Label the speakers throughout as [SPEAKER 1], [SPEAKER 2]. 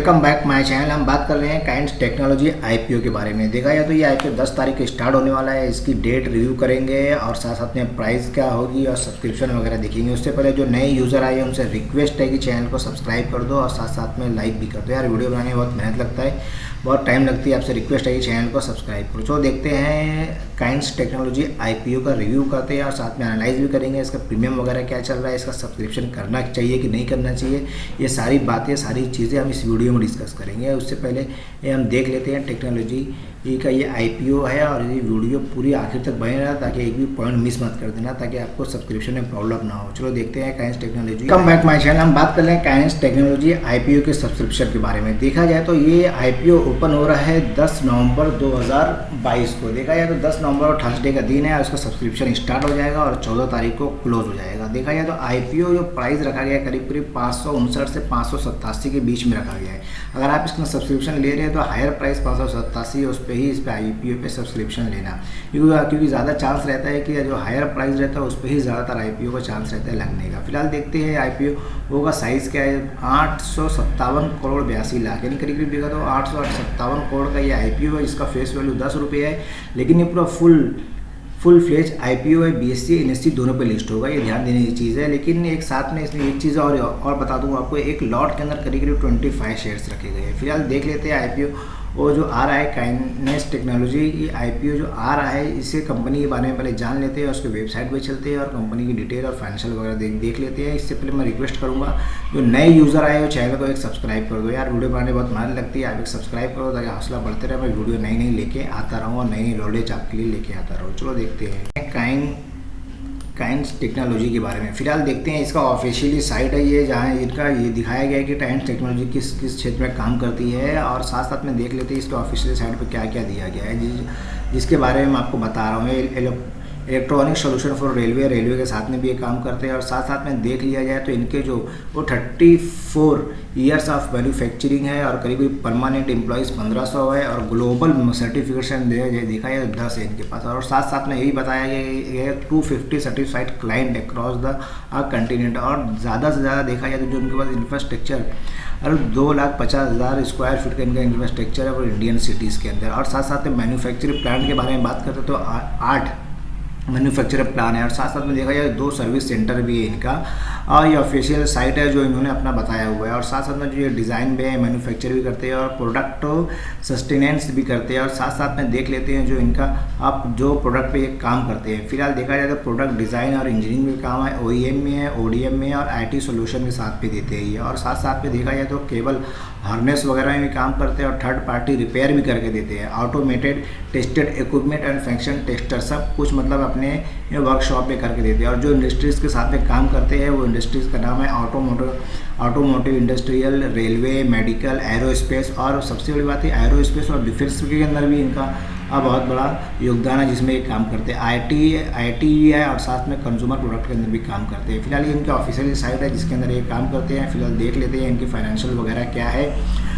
[SPEAKER 1] Welcome back my channel. हम बात कर रहे हैं काइंड्स टेक्नोलॉजी आईपीओ के बारे में। देखा जाए तो ये आईपीओ 10 तारीख को स्टार्ट होने वाला है। इसकी डेट रिव्यू करेंगे और साथ साथ में प्राइस क्या होगी और सब्सक्रिप्शन वगैरह देखेंगे। उससे पहले जो नए यूज़र आए हैं उनसे रिक्वेस्ट है कि चैनल को सब्सक्राइब कर दो और साथ साथ में लाइक भी कर दो। यार वीडियो बनाने में बहुत मेहनत लगता है, बहुत टाइम लगती है। आपसे रिक्वेस्ट है कि चैनल को सब्सक्राइब करो। तो देखते हैं काइंड्स टेक्नोलॉजी आईपीओ का रिव्यू करते हैं और साथ में एनालाइज भी करेंगे इसका प्रीमियम वगैरह क्या चल रहा है, इसका सब्सक्रिप्शन करना चाहिए कि नहीं करना चाहिए। ये सारी बातें, सारी चीज़ें हम इस वीडियो में डिस्कस करेंगे। उससे पहले ये हम देख लेते हैं टेक्नोलॉजी का ये आईपीओ है और ये वीडियो पूरी आखिर तक बने रहा ताकि एक भी पॉइंट मिस मत कर देना, ताकि आपको सब्सक्रिप्शन में प्रॉब्लम ना हो। चलो देखते हैं kinds technology. Come back my channel. हम बात कर रहे हैं काइंड्स टेक्नोलॉजी आईपीओ के सब्सक्रिप्शन के बारे में। देखा जाए तो ये आईपीओ ओपन हो रहा है 10 नवंबर 2022 को। देखा जाए तो 10 नवंबर और थर्सडे का दिन है और उसका सब्सक्रिप्शन स्टार्ट हो जाएगा और 14 तारीख को क्लोज हो जाएगा। देखा जाए तो आईपीओ जो प्राइस रखा गया है करीब करीब 559 से 587 के बीच में रखा गया है। अगर आप इसका सब्सक्रिप्शन ले रहे हैं तो हायर प्राइस 587 है, उस पर ही इस पर आईपीओ पे सब्सक्रिप्शन लेना, क्योंकि ज़्यादा चांस रहता है कि जो हायर प्राइस रहता है उस पर ही ज़्यादातर आईपीओ का चांस रहता है लगने का। फिलहाल देखते हैं आईपीओ का साइज़ क्या है। 857 करोड़ 82 लाख, यानी करीब करीब देखा तो 857 करोड़ का ये आईपीओ है। इसका फेस वैल्यू 10 रुपये है, लेकिन ये पूरा फुल फ्लेज आईपीओ है। बीएससी एनएससी दोनों पे लिस्ट होगा, ये ध्यान देने की चीज़ है। लेकिन एक साथ में इसमें एक चीज़ और बता दूँ आपको, एक लॉट के अंदर करीब करीब 25 शेयर्स रखे गए हैं। फिलहाल देख लेते हैं आईपीओ वो जो आ रहा है काइंड्स टेक्नोलॉजी की आईपीओ जो आ रहा है, इसे कंपनी के बारे में पहले जान लेते हैं, उसके वेबसाइट पे चलते हैं और कंपनी की डिटेल और फाइनेंशियल वगैरह देख लेते हैं। इससे पहले मैं रिक्वेस्ट करूँगा जो नए यूज़र आए हो चैनल को एक सब्सक्राइब कर दो। यार वीडियो बनाने बहुत मेहनत लगती है, आप एक सब्सक्राइब करो ताकि हौसला बढ़ते रहे। मैं वीडियो नई लेके आता रहूँ और नई नॉलेज आपके लिए लेके आता रहूँ। चलो देखते हैं काइंड्स टेक्नोलॉजी के बारे में। फिलहाल देखते हैं इसका ऑफिशियली साइट है ये, जहाँ इनका ये दिखाया गया है कि काइंड्स टेक्नोलॉजी किस क्षेत्र में काम करती है, और साथ साथ में देख लेते हैं इसके ऑफिशियली साइट पर क्या क्या दिया गया है, जिसके बारे में मैं आपको बता रहा हूँ। इलेक्ट्रॉनिक सोल्यूशन फॉर रेलवे के साथ में भी ये काम करते हैं। और साथ साथ में देख लिया जाए तो इनके वो 34 ईयर्स ऑफ मैन्युफैक्चरिंग है और करीब परमानेंट एम्प्लॉयज़ 1500 है और ग्लोबल सर्टिफिकेशन देखा जाए 10 है इनके पास। और साथ साथ में यही बताया गया है 250 certified client across the continent. और ज़्यादा से ज़्यादा देखा जाए तो जो उनके पास इंफ्रास्ट्रक्चर और 2,50,000 स्क्वायर फीट का इनका इंफ्रास्ट्रक्चर है वो इंडियन सिटीज़ के अंदर। और साथ साथ में मैन्युफैक्चरिंग प्लांट के बारे में बात करते तो 8 मैन्युफैक्चरिंग प्लान है और साथ साथ में देखा जाए 2 सर्विस सेंटर भी है इनका। और ये ऑफिशियल साइट है जो इन्होंने अपना बताया हुआ है। और साथ साथ में जो ये डिज़ाइन भी है, मैन्युफैक्चर भी करते हैं और प्रोडक्ट सस्टेनेंस भी करते हैं। और साथ साथ में देख लेते हैं जो इनका आप जो प्रोडक्ट पे ये काम करते हैं। फिलहाल देखा जाए तो प्रोडक्ट डिज़ाइन और इंजीनियरिंग में काम है, OEM में है, ODM में और IT सोल्यूशन के साथ भी देते हैं ये। और साथ साथ में देखा जाए तो केबल हार्नेस वगैरह में भी काम करते हैं और थर्ड पार्टी रिपेयर भी करके देते हैं। Automated tested equipment and function tester सब कुछ मतलब अपने वर्कशॉप में करके देते हैं। और जो इंडस्ट्रीज़ के साथ में काम करते हैं वो इंडस्ट्रीज़ का नाम है automotive, industrial, railway, medical, aerospace. और सबसे बड़ी बात है एरोस्पेस और डिफेंस के अंदर भी इनका बहुत बड़ा योगदान है जिसमें ये काम करते हैं। IT है और साथ में कंज्यूमर प्रोडक्ट के अंदर भी काम करते हैं। फिलहाल ये इनके ऑफिशियल साइट है जिसके अंदर ये काम करते हैं। फिलहाल देख लेते हैं इनकी फाइनेंशियल वगैरह क्या है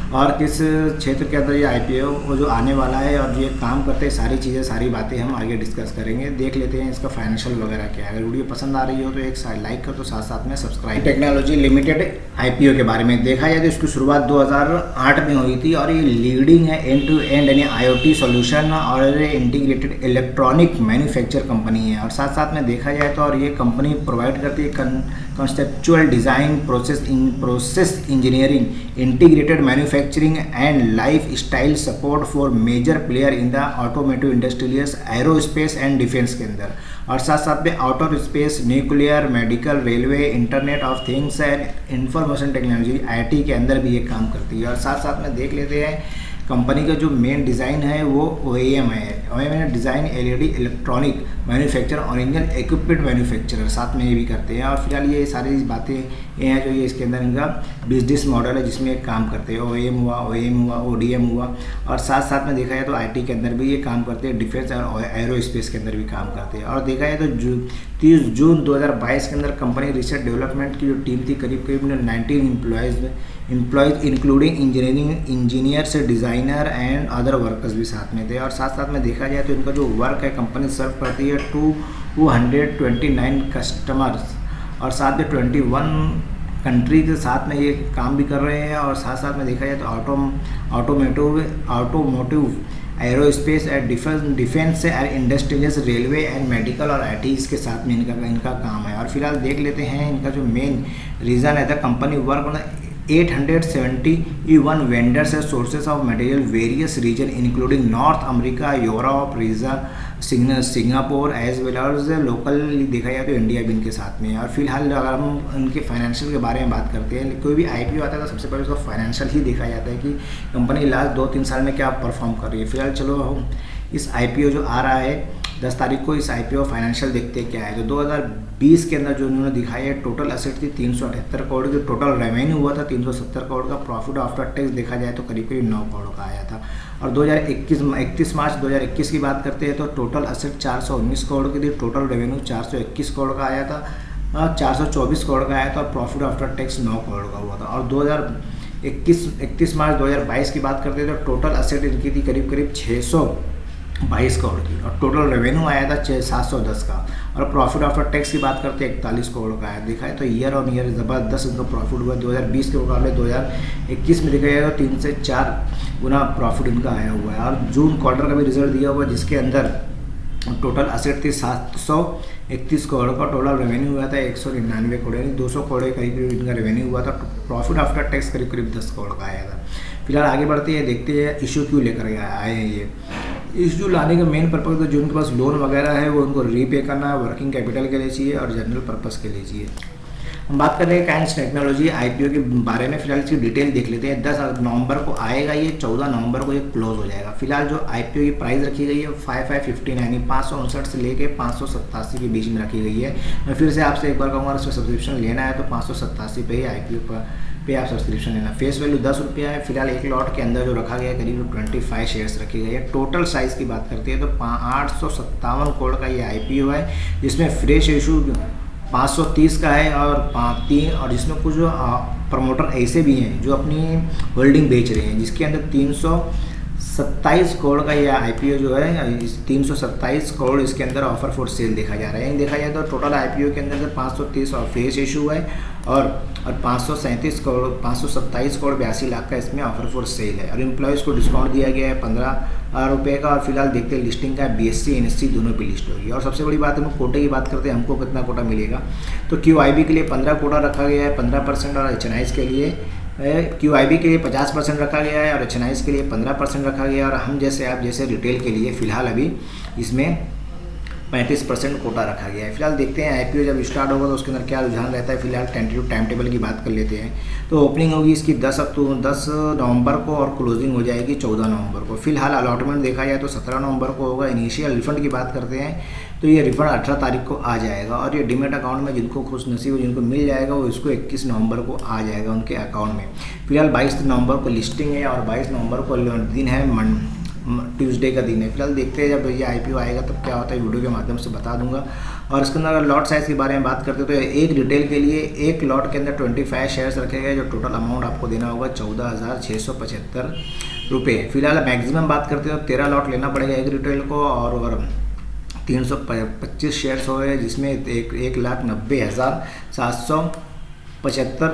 [SPEAKER 1] और किस क्षेत्र के अंदर ये आईपीओ वो जो आने वाला है और जो ये काम करते हैं, सारी चीज़ें सारी बातें हम आगे डिस्कस करेंगे। देख लेते हैं इसका फाइनेंशियल वगैरह क्या है। अगर वीडियो पसंद आ रही हो तो एक लाइक कर दो, साथ साथ में सब्सक्राइब। टेक्नोलॉजी लिमिटेड आईपीओ के बारे में देखा जाए तो इसकी शुरुआत 2008 में हुई थी और ये लीडिंग है एंड टू एंड यानी IoT सोल्यूशन और इंटीग्रेटेड इलेक्ट्रॉनिक मैन्युफैक्चर कंपनी है। और साथ साथ में देखा जाए तो और ये कंपनी प्रोवाइड करती है conceptual design, process engineering, integrated manufacturing and life style support for major player in the automotive industrials, aerospace and defence के अंदर। और साथ साथ में outer space, nuclear, medical, railway, internet of things and information technology IT के अंदर भी ये काम करती है। और साथ साथ में देख लेते हैं कंपनी का जो मेन डिज़ाइन है वो OEM है। OEM design LED electronic manufacture और इंजन इक्विपमेंट मैन्युफैक्चरर साथ में ये भी करते हैं। और फिलहाल ये सारी बातें ये हैं जो ये इसके अंदर इनका बिजनेस मॉडल है जिसमें ये काम करते हैं। OEM हुआ, ODM हुआ और साथ साथ में देखा जाए तो IT के अंदर भी ये काम करते हैं, डिफेंस और एरोस्पेस के अंदर भी काम करते हैं। और देखा जाए तो 30 जून 2022 के अंदर कंपनी रिसर्च डेवलपमेंट की जो टीम थी करीब 19 employees including engineers, designer and other workers भी साथ में थे। और साथ साथ में देखा जाए तो इनका जो वर्क है कंपनी सर्व करती है 229 कस्टमर्स और साथ में 21 कंट्री के साथ में ये काम भी कर रहे हैं और साथ साथ में देखा जाए तो automotive aerospace and defence and industries railway and medical और आईटी इसके साथ में इनका काम है। और फिलहाल देख लेते हैं इनका जो मेन रीज़न है the company work on 871 vendors and sources of material various region including north America, Europe region, Singapore as well as local देखा जाए तो इंडिया भी इनके साथ में है। और फिलहाल अगर हम उनके फाइनेंशियल के बारे में बात करते हैं, कोई भी आईपीओ आता है तो सबसे पहले उसका फाइनेंशियल ही देखा जाता है कि कंपनी लास्ट 2-3 साल में क्या परफॉर्म कर रही है। फिलहाल चलो हम इस आईपीओ जो आ रहा है 10 तारीख को, इस आईपीओ फाइनेंशियल देखते हैं क्या है। तो 2020 के अंदर जो उन्होंने दिखाई है टोटल असेट थी 378 करोड़ की, टोटल रेवेन्यू हुआ था 370 करोड़ का, प्रॉफिट आफ्टर टैक्स देखा जाए तो करीब करीब 9 करोड़ का आया था। और 31 मार्च 2021 की बात करते हैं तो टोटल असेट 419 करोड़ की थी, टोटल रेवेन्यू 421 करोड़ का आया था, 424 करोड़ का आया था और प्रॉफिट आफ्टर टैक्स 9 करोड़ का हुआ था। और 31 मार्च 2022 की बात करते हैं तो टोटल असेट इनकी थी करीब करीब 622 करोड़ की और टोटल रेवेन्यू आया था 710 का और प्रॉफिट आफ्टर टैक्स की बात करते हैं 41 करोड़ का आया। देखा है तो ईयर ऑन ईयर ज़बरदस्त इनका प्रॉफिट हुआ। 2020 के मुकाबले 2021 में देखा जाए तो 3 से 4 गुना प्रॉफिट इनका आया हुआ है। और जून क्वार्टर का भी रिजल्ट दिया हुआ है जिसके अंदर टोटल असेट थी 731 करोड़ का, टोटल रेवेन्यू हुआ था 199 करोड़, यानी 200 करोड़ के करीब इनका रेवेन्यू हुआ था। प्रॉफिट आफ्टर टैक्स करीब करीब 10 करोड़ का आया था। फिलहाल आगे बढ़ते हैं, देखते हैं इशू क्यों लेकर आए हैं ये। इशू लाने का मेन पर्पज़ तो जो उनके पास लोन वगैरह है वो उनको रीपे करना है, वर्किंग कैपिटल के लिए चाहिए और जनरल पर्पज़ के लिए चाहिए। हम बात कर रहे हैं काइंड्स टेक्नोलॉजी आईपीओ के बारे में। फिलहाल इसकी डिटेल देख लेते हैं। 10 नवंबर को आएगा ये, 14 नवंबर को ये क्लोज हो जाएगा। फिलहाल जो आईपीओ की प्राइस रखी गई है 5559 यानी 559 से लेके 587 के बीच में रखी गई है। मैं फिर से आपसे एक बार कहूँगा इसका सब्सक्रिप्शन लेना है तो 587 पे ही आईपीओ पे आप सब्सक्रिप्शन लेना। फेस वैल्यू 10 रुपया है। फिलहाल एक लॉट के अंदर जो रखा गया है करीब 25 शेयर्स रखे गए हैं। टोटल साइज़ की बात करते हैं तो 857 करोड़ का ये आईपीओ है जिसमें फ्रेश इशू 530 का है और जिसमें कुछ प्रमोटर ऐसे भी हैं जो अपनी होल्डिंग बेच रहे हैं जिसके अंदर 327 करोड़ का ये आईपीओ जो है 327 करोड़ इसके अंदर ऑफर फॉर सेल देखा जा रहा है। देखा जाए तो टोटल आईपीओ के अंदर 530 और फ्रेश इशू है और 527 करोड़ 82 लाख का इसमें ऑफर फॉर सेल है। और एम्प्लॉयज़ को डिस्काउंट दिया गया है 15 रुपये का। और फिलहाल देखते हैं लिस्टिंग का BSE NSE दोनों पे लिस्ट होगी। और सबसे बड़ी बात हम कोटे की बात करते हैं, हमको कितना कोटा मिलेगा तो QIB के लिए 15 कोटा रखा गया है 15% और HNIs के लिए QIB के लिए 50% रखा गया है और HNIs के लिए 15% रखा गया है। और हम जैसे आप जैसे रिटेल के लिए फ़िलहाल अभी इसमें 35% कोटा रखा गया है। फिलहाल देखते हैं आईपीओ जब स्टार्ट होगा तो उसके अंदर क्या रुझान रहता है। फिलहाल टेंटेटिव टाइम टेबल की बात कर लेते हैं तो ओपनिंग होगी इसकी 10 नवंबर को और क्लोजिंग हो जाएगी 14 नवंबर को। फिलहाल अलॉटमेंट देखा जाए तो 17 नवंबर को होगा। इनिशियल रिफंड की बात करते हैं तो ये रिफंड 18 तारीख को आ जाएगा और ये डीमेट अकाउंट में जिनको खुश नसीब हो जिनको मिल जाएगा वो इसको 21 नवंबर को आ जाएगा उनके अकाउंट में। फिलहाल 22 नवंबर को लिस्टिंग है और 22 नवंबर को दिन है ट्यूसडे का दिन है। फिलहाल देखते हैं जब ये आईपीओ आएगा तब क्या होता है वीडियो के माध्यम से बता दूंगा। और इसके अंदर अगर लॉट साइज़ के बारे में बात करते हैं तो एक रिटेल के लिए एक लॉट के अंदर 25 शेयर्स रखे गए जो टोटल अमाउंट आपको देना होगा 14,675 रुपये। फिलहाल मैक्सिमम बात करते हैं तो 13 लॉट लेना पड़ेगा एक रिटेल को और अगर 325 शेयर्स हो गए जिसमें 1,90,775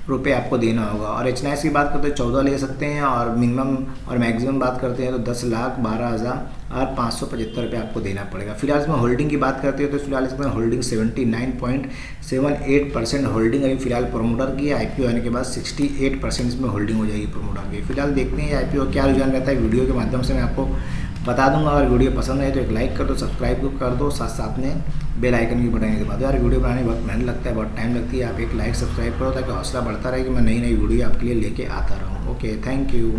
[SPEAKER 1] रुपये आपको देना होगा। और HNIs की बात करते हैं 14 ले सकते हैं और मिनिमम और मैक्सिमम बात करते हैं तो 10,12,575 रुपये आपको देना पड़ेगा। फिलहाल इसमें होल्डिंग की बात करते हैं तो फिलहाल इसमें होल्डिंग 79.78% होल्डिंग अभी फिलहाल प्रमोटर की है। आईपीओ आने के बाद 68% इसमें होल्डिंग हो जाएगी प्रमोटर की। फिलहाल देखते हैं आईपीओ क्या रुझान रहता है। वीडियो के माध्यम से मैं आपको बता दूंगा। अगर वीडियो पसंद आए तो एक लाइक कर दो, सब्सक्राइब कर दो, साथ साथ में बेल आइकन की बटन के बाद। यार वीडियो बनाने में बहुत मेहनत लगता है, बहुत टाइम लगती है। आप एक लाइक सब्सक्राइब करो ताकि हौसला बढ़ता रहे कि मैं नई वीडियो आपके लिए लेके आता रहूँ। Okay, thank you.